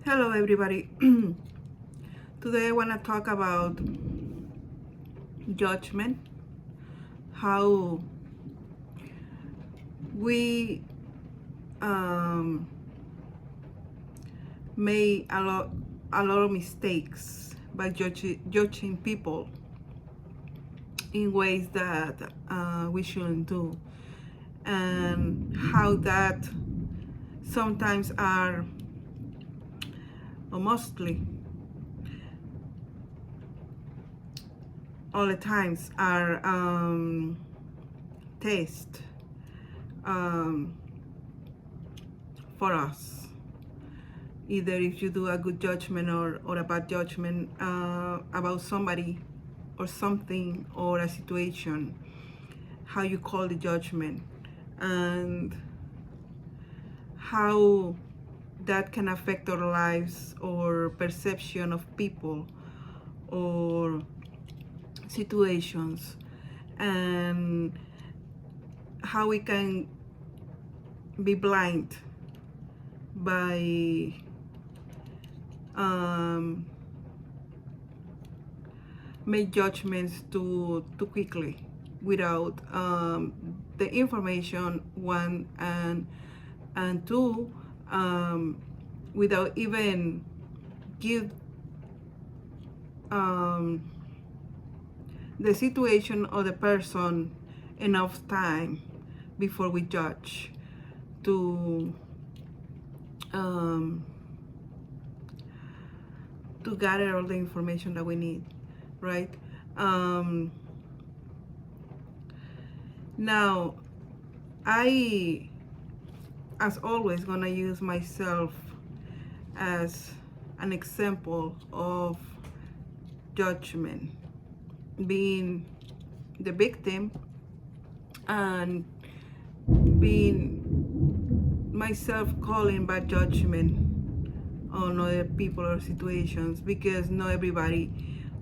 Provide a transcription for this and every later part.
Hello everybody. Today I want to talk about judgment, how we um, made a lot of mistakes by judging people in ways that we shouldn't do, and how that sometimes are, or mostly all the times are taste um, for us. Either if you do a good judgment or a bad judgment about somebody or something or a situation, how you call the judgment and how that can affect our lives or perception of people or situations, and how we can be blind by make judgments too quickly without the information, one, and two, without even give the situation or the person enough time before we judge to gather all the information that we need, right? Now, I, as always, gonna use myself as an example of judgment, being the victim and being myself calling bad judgment on other people or situations, because not everybody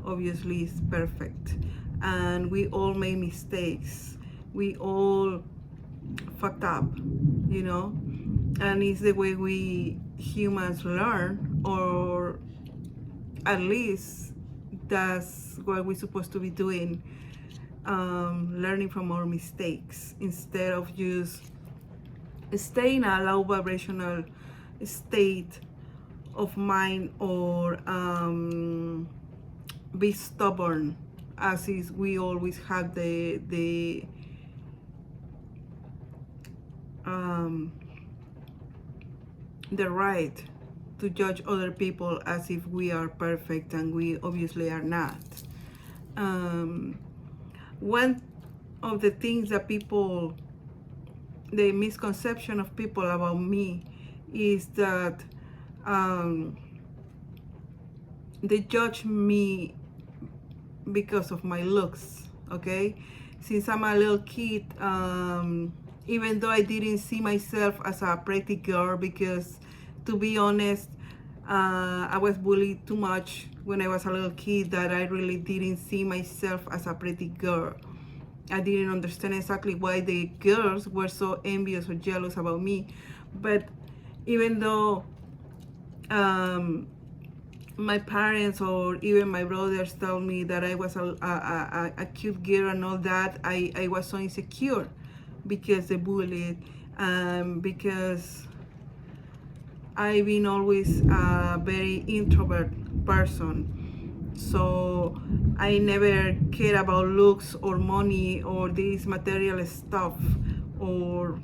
obviously is perfect and we all make mistakes, we all fucked up, and it's the way we humans learn, or at least that's what we're supposed to be doing, learning from our mistakes instead of just staying in a low vibrational state of mind, or be stubborn, as is we always have the right to judge other people as if we are perfect, and we obviously are not. One of the things that people, the misconception of people about me, is that they judge me because of my looks, okay? Since I'm a little kid, even though I didn't see myself as a pretty girl, because to be honest, I was bullied too much when I was a little kid, that I really didn't see myself as a pretty girl. I didn't understand exactly why the girls were so envious or jealous about me. But even though my parents or even my brothers tell me that I was a cute girl and all that, I was so insecure because they bullied, because I've been always a very introvert person. So I never cared about looks or money or this material stuff or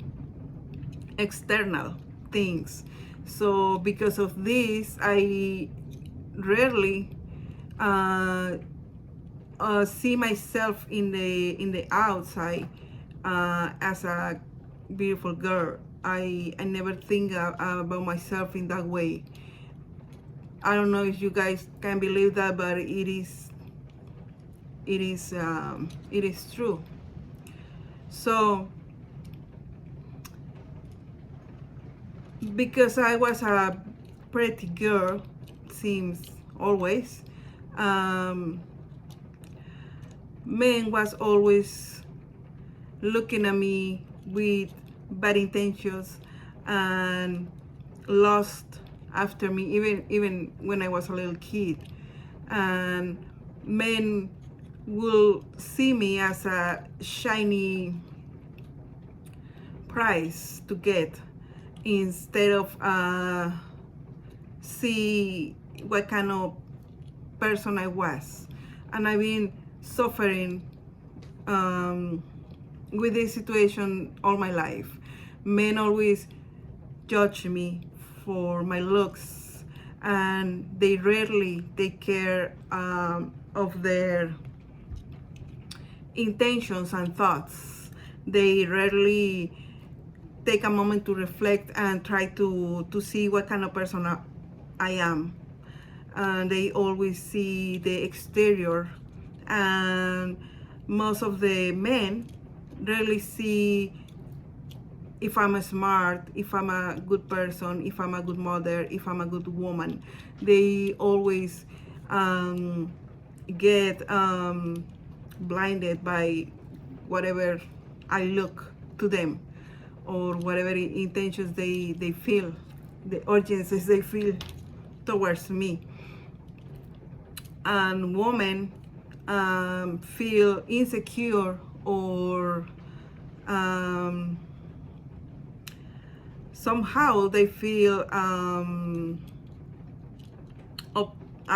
external things. So because of this, I rarely see myself in the outside as a beautiful girl. I never think about myself in that way. I don't know if you guys can believe that, but it is true. So because I was a pretty girl, seems always, men was always looking at me with bad intentions and lost after me, even when I was a little kid. And men will see me as a shiny prize to get, instead of see what kind of person I was. And I've been suffering with this situation all my life. Men always judge me for my looks, and they rarely take care of their intentions and thoughts. They rarely take a moment to reflect and try to see what kind of person I am. And they always see the exterior, and most of the men rarely see if I'm a smart, if I'm a good person, if I'm a good mother, if I'm a good woman. They always get blinded by whatever I look to them, or whatever intentions they feel, the urgencies they feel towards me. And women feel insecure, or somehow they feel I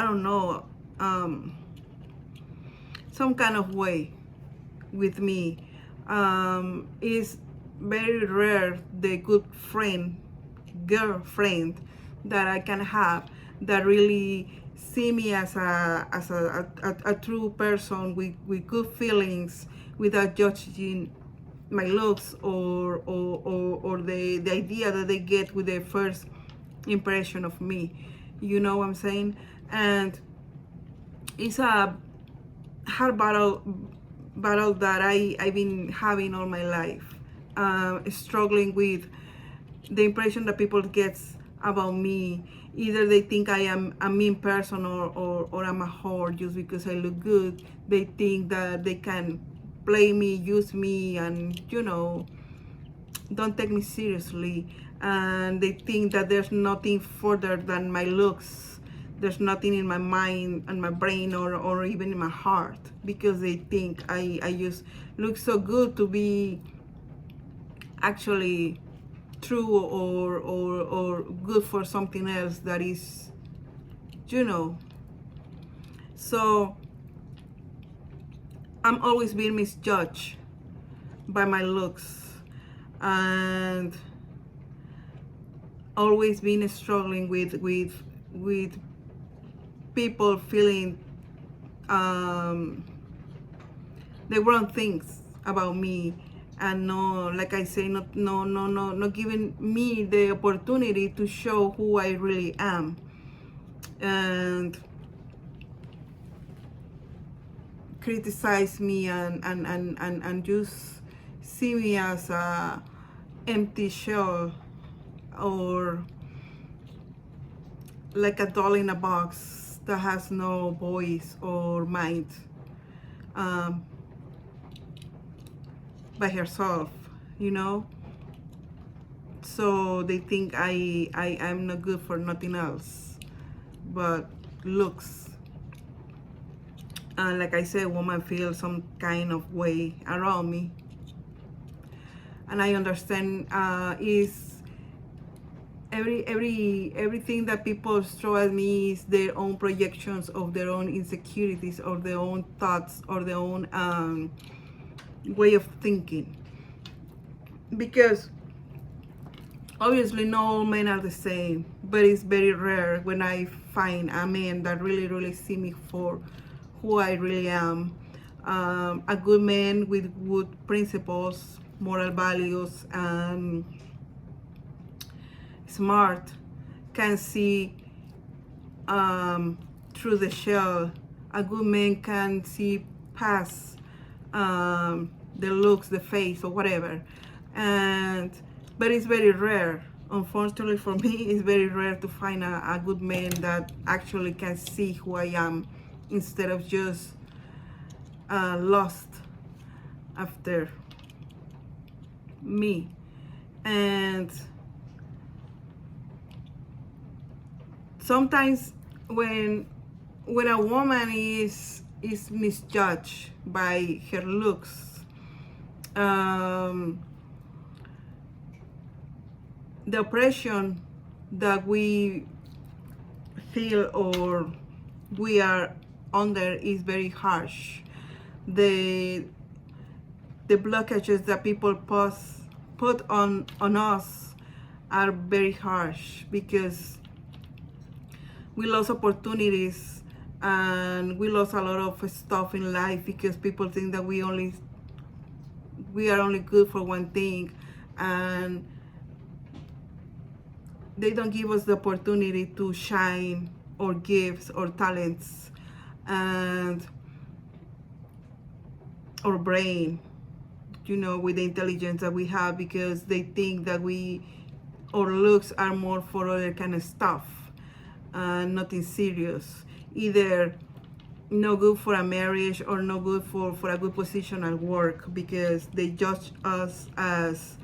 don't know, some kind of way with me. It's very rare the good friend, girlfriend that I can have, that really see me as a true person with good feelings, without judging my looks, or the idea that they get with their first impression of me. You know what I'm saying? And it's a hard battle that I've been having all my life, struggling with the impression that people get about me. Either they think I am a mean person, or I'm a whore just because I look good. They think that they can play me, use me, and don't take me seriously. And they think that there's nothing further than my looks. There's nothing in my mind and my brain, or even in my heart, because they think I just look so good to be actually true, or good for something else that is, so I'm always being misjudged by my looks, and always been struggling with people feeling the wrong things about me, and no, like I say, not giving me the opportunity to show who I really am, and criticize me, and just see me as a empty shell, or like a doll in a box that has no voice or mind, by herself, so they think I'm not good for nothing else but looks. And like I said, women feel some kind of way around me, and I understand is everything that people throw at me is their own projections of their own insecurities, or their own thoughts, or their own way of thinking. Because obviously not all men are the same, but it's very rare when I find a man that really see me for who I really am. A good man with good principles, moral values, and smart, can see through the shell. A good man can see past the looks, the face, or whatever. But it's very rare. Unfortunately for me, it's very rare to find a good man that actually can see who I am, instead of just lost after me. And sometimes when a woman is misjudged by her looks, um, the oppression that we feel or we are under is very harsh. The blockages that people put on us are very harsh because we lost opportunities and we lost a lot of stuff in life because people think that we are only good for one thing, and they don't give us the opportunity to shine our gifts or talents and our brain, with the intelligence that we have, because they think that our looks are more for other kind of stuff, nothing serious, either no good for a marriage or no good for a good position at work, because they judge us as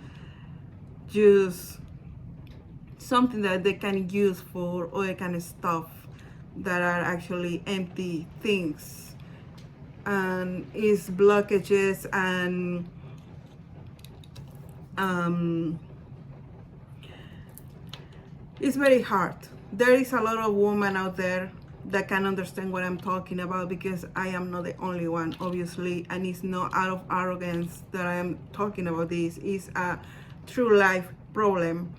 just something that they can use for other kind of stuff that are actually empty things, and is blockages, and it's very hard. There is a lot of women out there that can understand what I'm talking about, because I am not the only one, obviously, and it's not out of arrogance that I am talking about this. It's a true life problem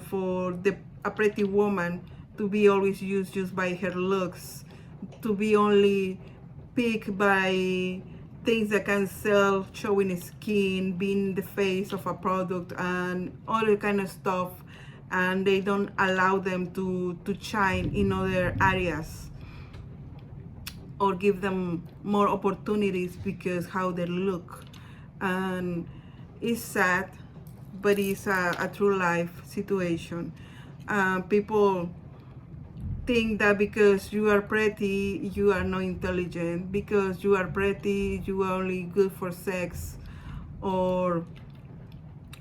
for a pretty woman to be always used just by her looks, to be only picked by things that can sell, showing skin, being the face of a product, and other kind of stuff, and they don't allow them to shine in other areas or give them more opportunities because how they look. And it's sad, but it's a true life situation. People think that because you are pretty, you are not intelligent. Because you are pretty, you are only good for sex. Or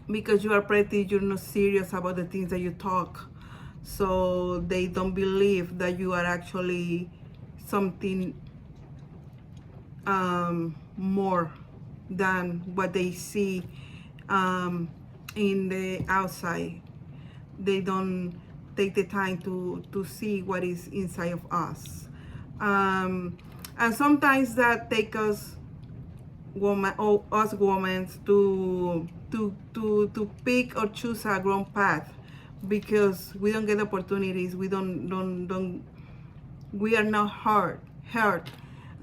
because you are pretty, you're not serious about the things that you talk. So they don't believe that you are actually something more than what they see in the outside. They don't take the time to see what is inside of us, and sometimes that take us women to pick or choose a wrong path, because we don't get opportunities. We don't we are not hurt.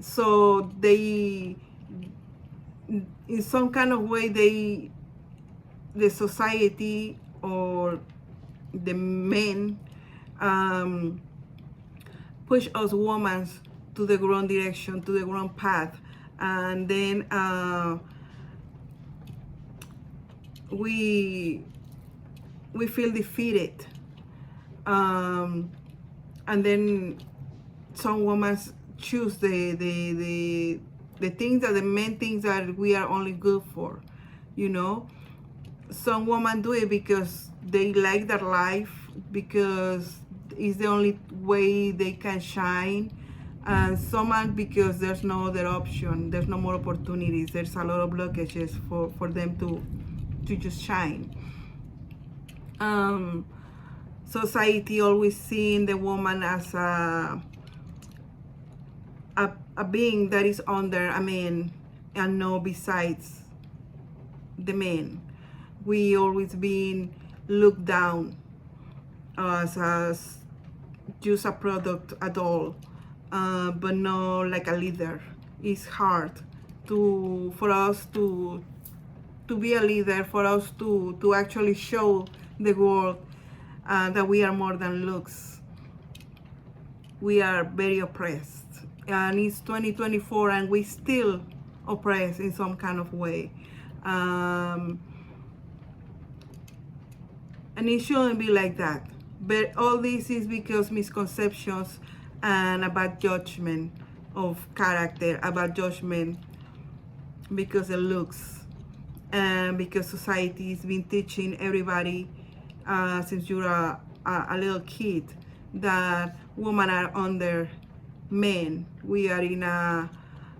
So they, in some kind of way, the society or the men push us women to the wrong direction, to the wrong path, and then we feel defeated, and then some women choose the things that the men thinks that we are only good for. Some women do it because they like their life, because it's the only way they can shine, and some because there's no other option, there's no more opportunities, there's a lot of blockages for them to just shine. Society always seeing the woman as a being that is under a man and no besides the man. We always been looked down as just a product at all, but not like a leader. It's hard for us to be a leader, for us to actually show the world that we are more than looks. We are very oppressed, and it's 2024 and we still oppressed in some kind of way. And it shouldn't be like that. But all this is because misconceptions and a bad judgment of character, a bad judgment because of looks, and because society has been teaching everybody since you're a little kid that women are under men. We are in a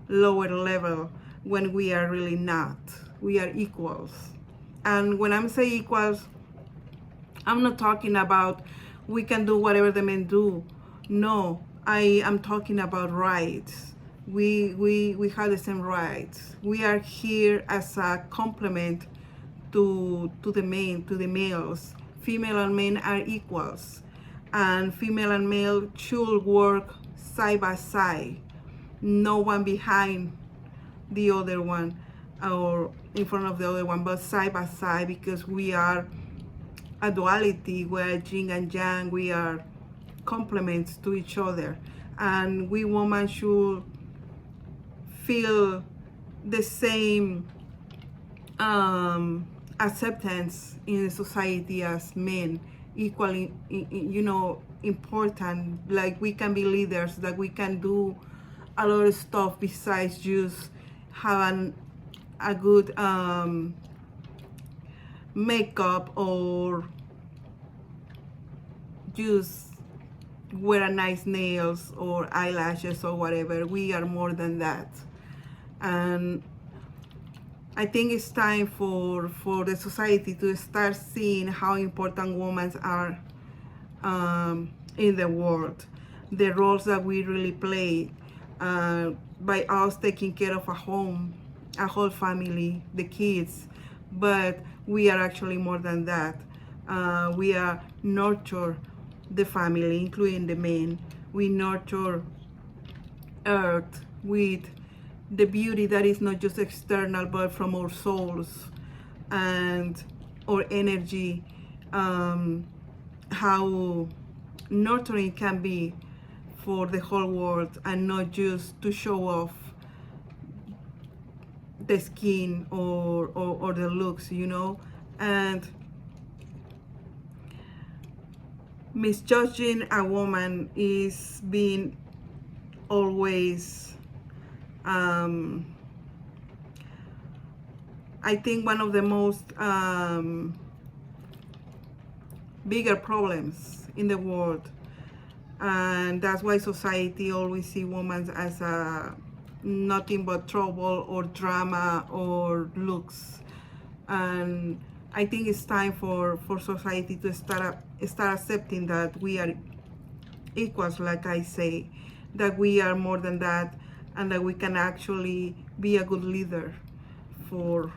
lower level when we are really not. We are equals. And when I'm saying equals, I'm not talking about we can do whatever the men do. No, I am talking about rights. We have the same rights. We are here as a complement to the men, to the males. Female and men are equals, and female and male should work side by side. No one behind the other one or in front of the other one, but side by side, because we are a duality. We are yin and yang. We are complements to each other, and we women should feel the same acceptance in society as men, equally, important. Like, we can be leaders, that we can do a lot of stuff besides just having a good makeup or just wear a nice nails or eyelashes or whatever. We are more than that. And I think it's time for the society to start seeing how important women are in the world, the roles that we really play by us taking care of a home, a whole family, the kids. But we are actually more than that. We are nurture the family, including the men. We nurture earth with the beauty that is not just external but from our souls and our energy. How nurturing can be for the whole world, and not just to show off the skin or the looks, and misjudging a woman is being always I think one of the most bigger problems in the world, and that's why society always see women as nothing but trouble or drama or looks. And I think it's time for society to start accepting that we are equals, like I say, that we are more than that, and that we can actually be a good leader for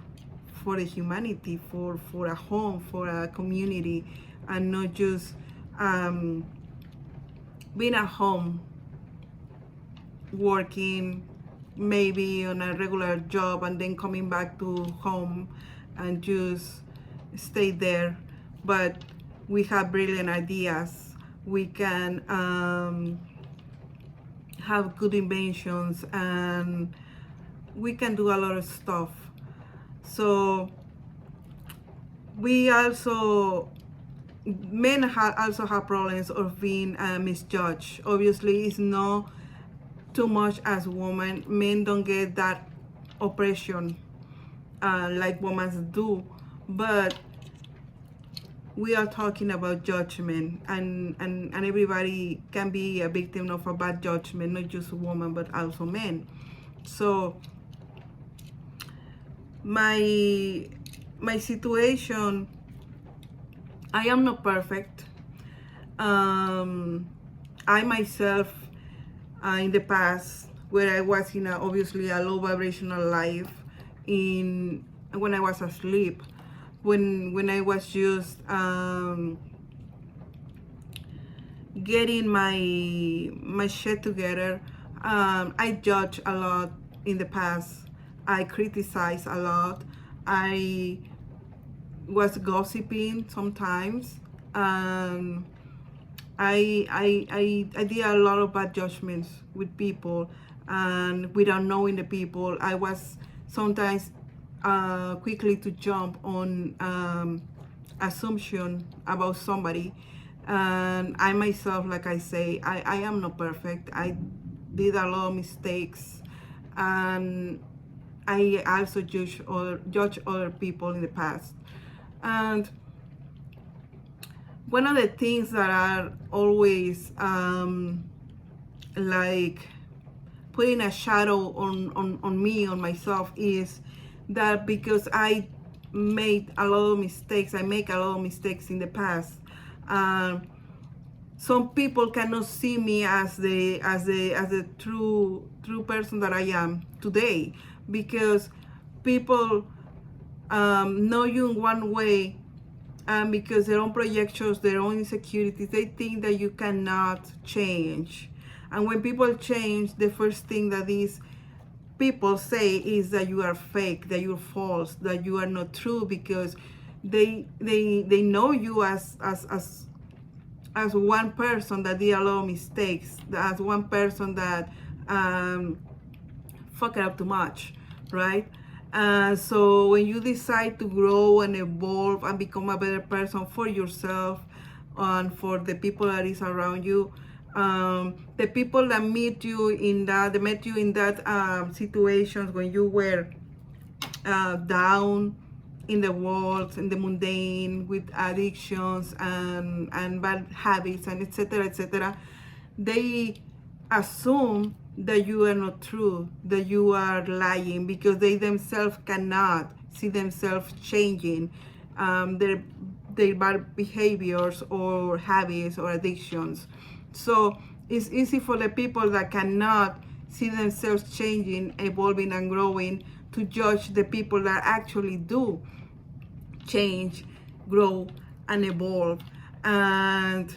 the humanity, for a home, for a community, and not just being at home working maybe on a regular job and then coming back to home and just stay there. But we have brilliant ideas. We can have good inventions, and we can do a lot of stuff. So we also, men also have problems of being misjudged. Obviously, it's not too much as women. Men don't get that oppression like women do, but we are talking about judgment, and everybody can be a victim of a bad judgment, not just a woman but also men. So my situation, I am not perfect. I myself, in the past, where I was in obviously a low vibrational life, when I was asleep, when I was just getting my shit together, I judged a lot in the past. I criticized a lot. I was gossiping sometimes. I did a lot of bad judgments with people, and without knowing the people, I was sometimes quickly to jump on assumption about somebody. And I myself, like I say, I am not perfect. I did a lot of mistakes, and I also judge other people in the past. And one of the things that are always like putting a shadow on me, on myself, is that because I made a lot of mistakes, I make a lot of mistakes in the past. Some people cannot see me as the true person that I am today, because people know you in one way, and because their own projections, their own insecurities, they think that you cannot change. And when people change, the first thing that these people say is that you are fake, that you're false, that you are not true, because they know you as one person that did a lot of mistakes, as one person that fuck it up too much, right? So when you decide to grow and evolve and become a better person for yourself and for the people that is around you, the people that meet you in that, they met you in that situations when you were down in the world, in the mundane, with addictions and bad habits and etc., they assume that you are not true, that you are lying, because they themselves cannot see themselves changing their bad behaviors or habits or addictions. So it's easy for the people that cannot see themselves changing, evolving, and growing to judge the people that actually do change, grow, and evolve. And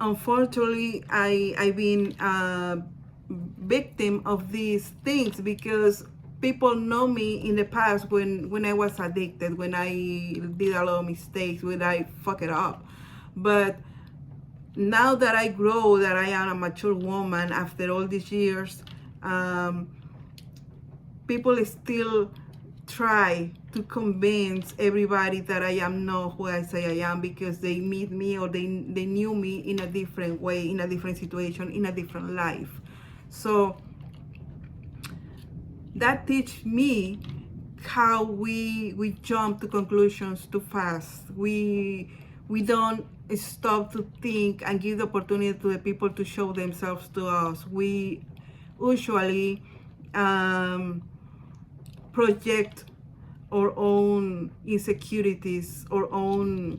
unfortunately, I've been a victim of these things, because people know me in the past when I was addicted, when I did a lot of mistakes, when I fuck it up. But now that I grow, that I am a mature woman after all these years, people still try to convince everybody that I am not who I say I am, because they meet me or they knew me in a different way, in a different situation, in a different life. So that teach me how we jump to conclusions too fast. We don't stop to think and give the opportunity to the people to show themselves to us. We usually project our own insecurities, our own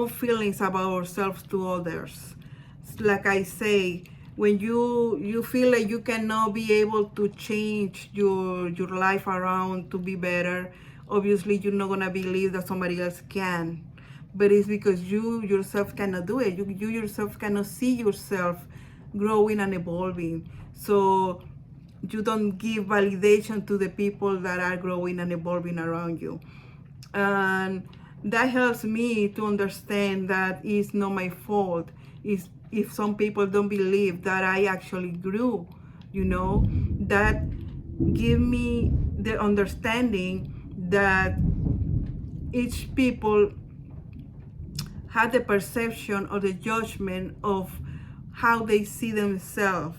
feelings about ourselves to others. Like I say, when you feel like you cannot be able to change your life around to be better, obviously you're not gonna believe that somebody else can. But it's because you yourself cannot do it. You yourself cannot see yourself growing and evolving. So you don't give validation to the people that are growing and evolving around you. And that helps me to understand that it's not my fault. It's if some people don't believe that I actually grew, that give me the understanding that each people have the perception or the judgment of how they see themselves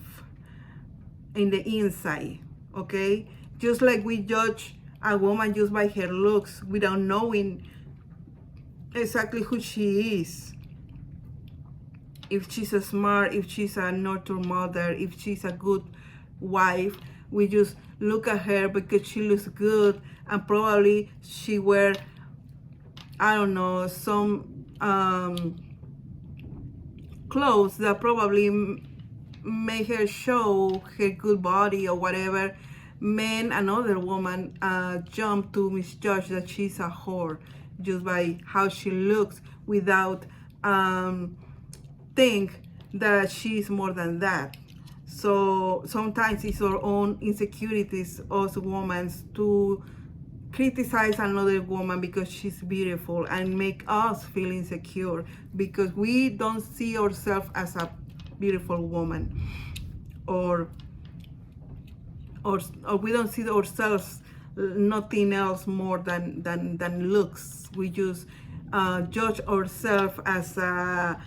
in the inside, okay? Just like we judge a woman just by her looks without knowing exactly who she is. If she's a smart, if she's a nurtured mother, if she's a good wife, we just look at her because she looks good, and probably she wear, I don't know, some clothes that probably make her show her good body or whatever. Men and other woman jump to misjudge that she's a whore just by how she looks, without think that she's more than that. So sometimes it's our own insecurities as women to criticize another woman because she's beautiful and make us feel insecure because we don't see ourselves as a beautiful woman, or we don't see ourselves nothing else more than looks. We just judge ourselves as a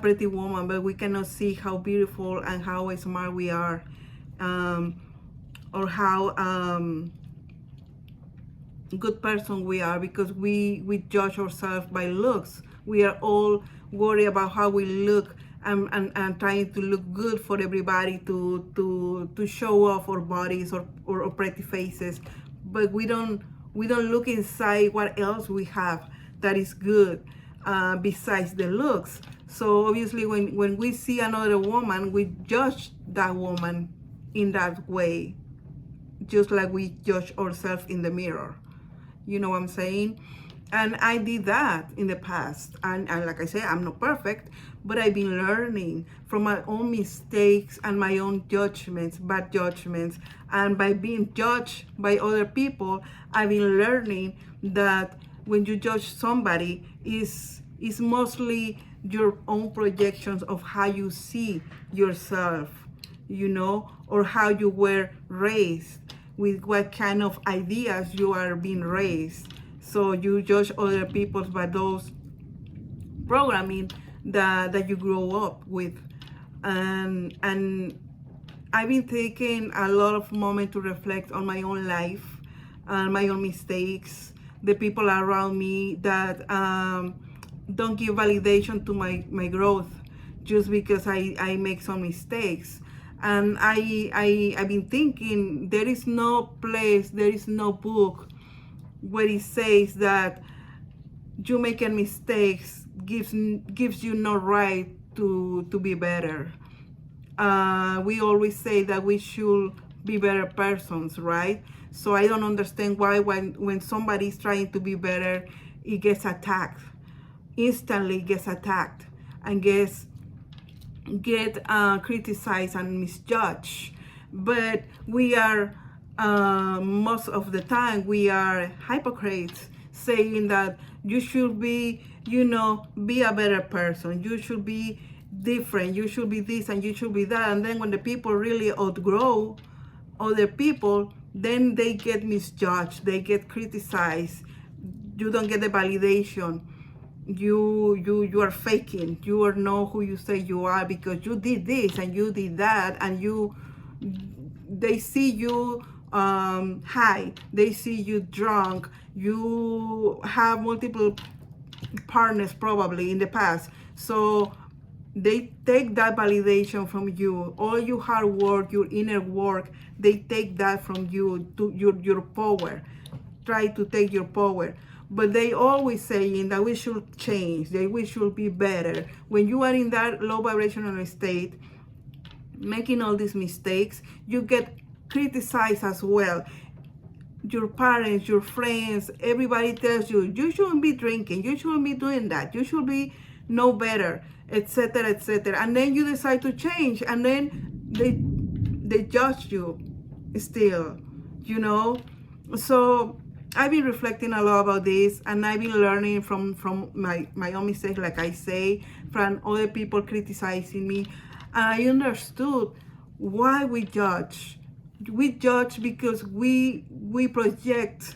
pretty woman, but we cannot see how beautiful and how smart we are, or how good person we are, because we judge ourselves by looks. We are all worried about how we look, and trying to look good for everybody, to show off our bodies, or pretty faces. But we don't look inside what else we have that is good, besides the looks. So obviously when we see another woman, we judge that woman in that way, just like we judge ourselves in the mirror. You know what I'm saying? And I did that in the past. And like I said, I'm not perfect, but I've been learning from my own mistakes and my own judgments, bad judgments. And by being judged by other people, I've been learning that when you judge somebody, is mostly your own projections of how you see yourself, or how you were raised, with what kind of ideas you are being raised. So you judge other people by those programming that you grow up with. And I've been taking a lot of moment to reflect on my own life, my own mistakes, the people around me that don't give validation to my growth, just because I make some mistakes. And I've been thinking, there is no place, there is no book where it says that you making mistakes gives you no right to be better. We always say that we should be better persons, right? So I don't understand why when somebody's trying to be better, it gets attacked, instantly gets attacked, and get criticized and misjudged. But we are, most of the time, we are hypocrites, saying that you should be, be a better person, you should be different, you should be this and you should be that. And then when the people really outgrow other people, then they get misjudged, they get criticized, you don't get the validation. You are faking. You are not who you say you are, because you did this and you did that, and they see you high, they see you drunk, you have multiple partners probably in the past. So they take that validation from you, all your hard work, your inner work, they take that from you, to your power, try to take your power. But they always saying that we should change, that we should be better. When you are in that low vibrational state, making all these mistakes, you get criticized as well. Your parents, your friends, everybody tells you, you shouldn't be drinking, you shouldn't be doing that, you should be no better, etc., etc. And then you decide to change, and then they judge you still, So I've been reflecting a lot about this, and I've been learning from my own mistakes, like I say, from other people criticizing me. And I understood why we judge. We judge because we project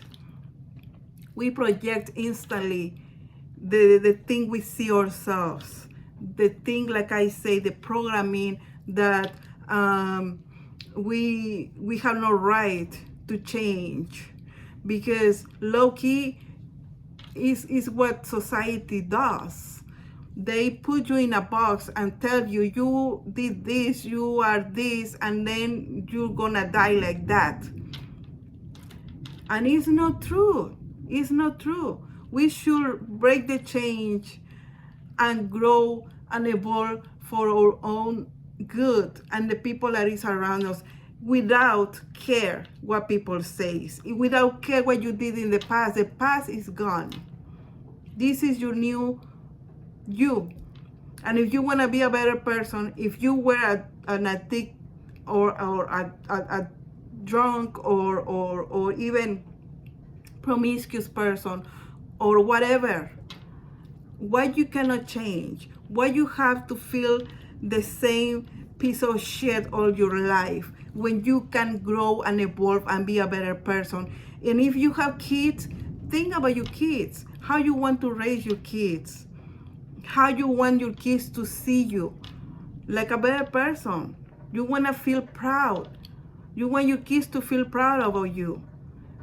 instantly the thing we see ourselves, the thing, like I say, the programming that we have no right to change. Because low-key is what society does. They put you in a box and tell you, you did this, you are this, and then you're gonna die like that. And it's not true. It's not true. We should break the change and grow and evolve for our own good and the people that is around us, without care what people say, without care what you did in the past. The past is gone. This is your new you. And if you want to be a better person, if you were an addict, or a drunk, or even promiscuous person, or whatever, why you cannot change? Why you have to feel the same piece of shit all your life, when you can grow and evolve and be a better person? And if you have kids, think about your kids, how you want to raise your kids, how you want your kids to see you like a better person. You want to feel proud. You want your kids to feel proud about you.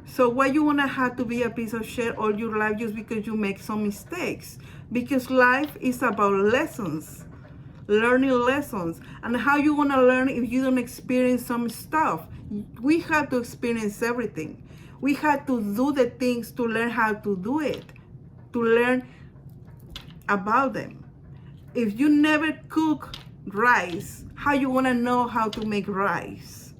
So why you wanna have to be a piece of shit all your life just because you make some mistakes? Because life is about lessons, learning lessons. And how you wanna learn if you don't experience some stuff? We have to experience everything. We have to do the things to learn how to do it, to learn about them. If you never cook rice, how you wanna know how to make rice?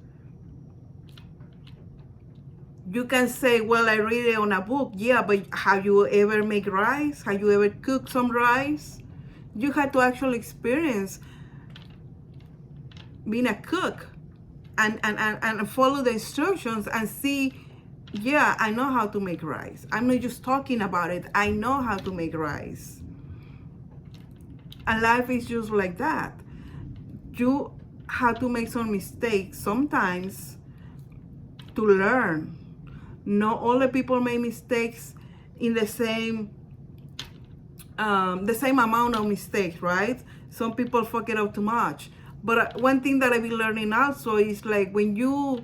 You can say, well, I read it on a book. Yeah, but have you ever make rice? Have you ever cooked some rice? You have to actually experience being a cook and follow the instructions and see, yeah, I know how to make rice. I'm not just talking about it. I know how to make rice. And life is just like that. You have to make some mistakes sometimes to learn. Not all the people make mistakes in the same amount of mistakes, right? Some people fuck it up too much. But one thing that I've been learning also is like when you,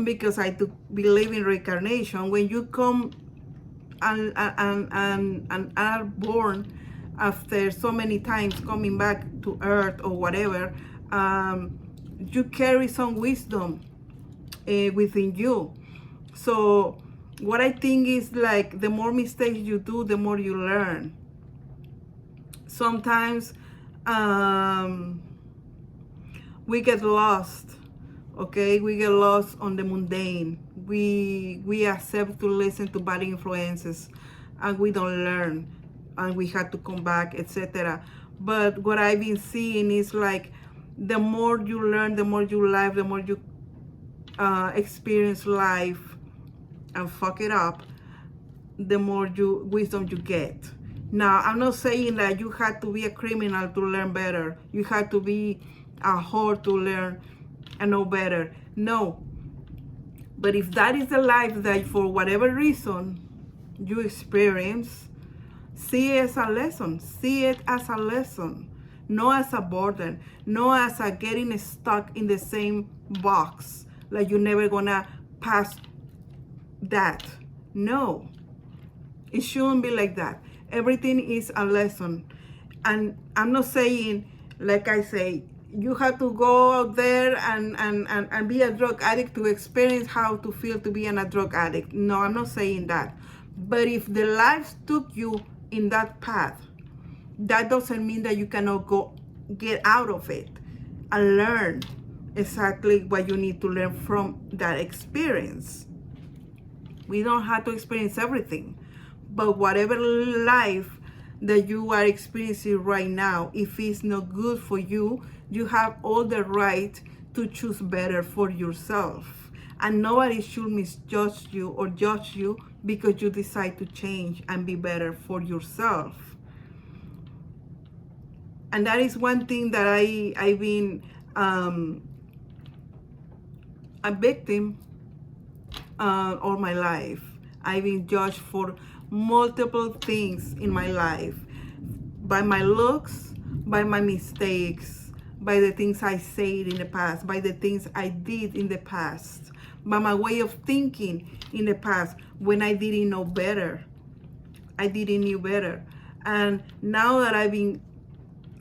because I do believe in reincarnation, when you come and are born after so many times coming back to earth or whatever, you carry some wisdom within you. So what I think is like the more mistakes you do, the more you learn. Sometimes we get lost, okay? We get lost on the mundane. We accept to listen to bad influences and we don't learn and we have to come back, etc. But what I've been seeing is like the more you learn, the more you live, the more you experience life and fuck it up, the more wisdom you get. Now, I'm not saying that you have to be a criminal to learn better. You have to be a whore to learn and know better. No. But if that is the life that for whatever reason you experience, see it as a lesson. See it as a lesson. Not as a burden. Not as a getting stuck in the same box. Like you're never gonna pass that. No. It shouldn't be like that. Everything is a lesson. And I'm not saying, like I say, you have to go out there and be a drug addict to experience how to feel to be a drug addict. No, I'm not saying that. But if the life took you in that path, that doesn't mean that you cannot get out of it and learn exactly what you need to learn from that experience. We don't have to experience everything. But whatever life that you are experiencing right now, if it's not good for you, you have all the right to choose better for yourself. And nobody should misjudge you or judge you because you decide to change and be better for yourself. And that is one thing that I've been a victim all my life. I've been judged for multiple things in my life, by my looks, by my mistakes, by the things I said in the past, by the things I did in the past, by my way of thinking in the past when I didn't know better. I didn't know better. And now that I've been,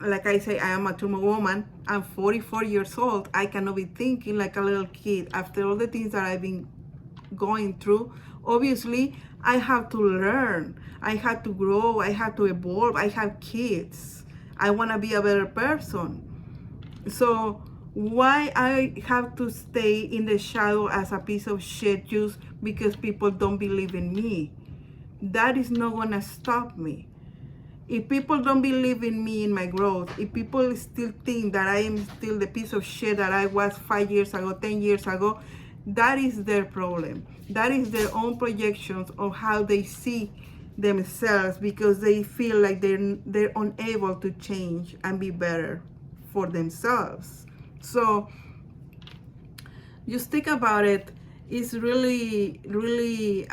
like I say, I am a mature woman, I'm 44 years old, I cannot be thinking like a little kid after all the things that I've been going through. Obviously, I have to learn. I have to grow. I have to evolve. I have kids. I want to be a better person. So why I have to stay in the shadow as a piece of shit just because people don't believe in me? That is not going to stop me. If people don't believe in me, in my growth, if people still think that I am still the piece of shit that I was 5 years ago, 10 years ago, that is their problem. That is their own projections of how they see themselves because they feel like they're unable to change and be better for themselves. So just think about it. It's really, really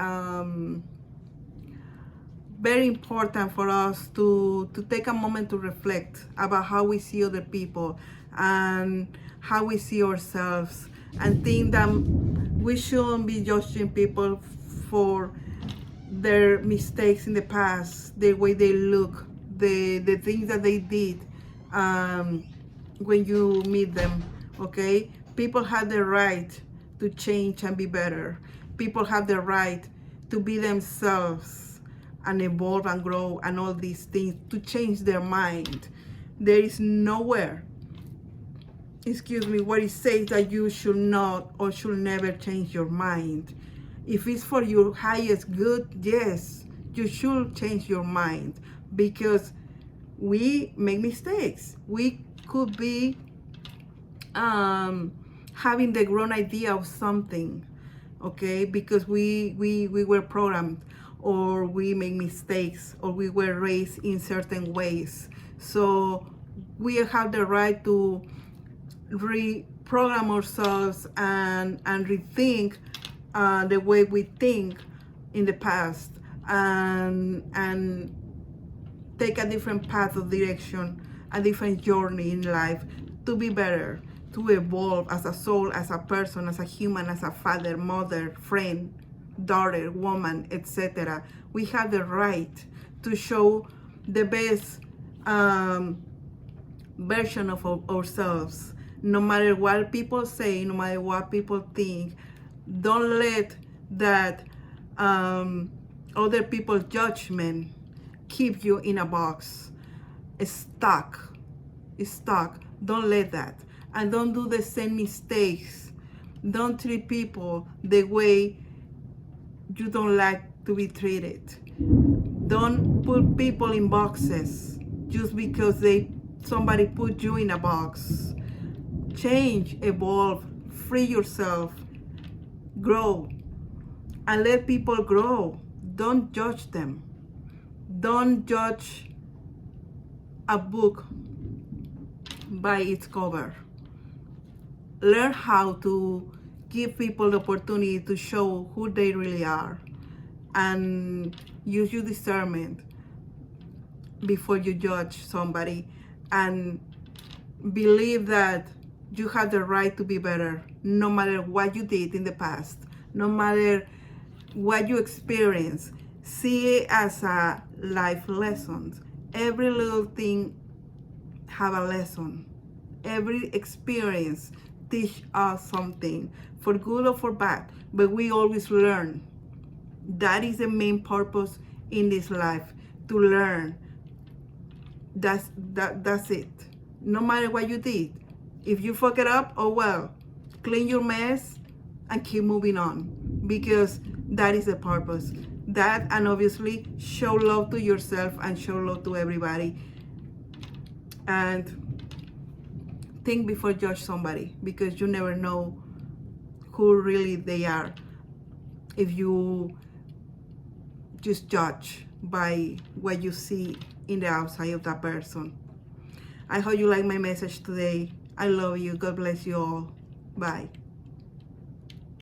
very important for us to take a moment to reflect about how we see other people and how we see ourselves, and think that we shouldn't be judging people for their mistakes in the past, the way they look, the things that they did when you meet them, okay? People have the right to change and be better. People have the right to be themselves and evolve and grow and all these things, to change their mind. There is nowhere, where it says that you should not or should never change your mind. If it's for your highest good, yes, you should change your mind, because we make mistakes. We could be having the wrong idea of something, okay, because we were programmed, or we make mistakes, or we were raised in certain ways. So we have the right to reprogram ourselves and rethink the way we think in the past, and take a different path of direction, a different journey in life, to be better, to evolve as a soul, as a person, as a human, as a father, mother, friend, daughter, woman, etc. We have the right to show the best version of ourselves, no matter what people say, no matter what people think. Don't let that other people's judgment keep you in a box, stuck. Don't let that. And don't do the same mistakes. Don't treat people the way you don't like to be treated. Don't put people in boxes just because somebody put you in a box. Change, evolve, free yourself, grow, and let people grow. Don't judge them. Don't judge a book by its cover. Learn how to give people the opportunity to show who they really are, and use your discernment before you judge somebody, and believe that you have the right to be better, no matter what you did in the past, no matter what you experienced. See it as a life lesson. Every little thing have a lesson. Every experience teach us something, for good or for bad, but we always learn. That is the main purpose in this life, to learn. That's it. No matter what you did, if you fuck it up, oh well, clean your mess and keep moving on, because that is the purpose. That, and obviously show love to yourself and show love to everybody, and think before judge somebody, because you never know who really they are if you just judge by what you see in the outside of that person. I hope you like my message today. I love you. God bless you all. Bye.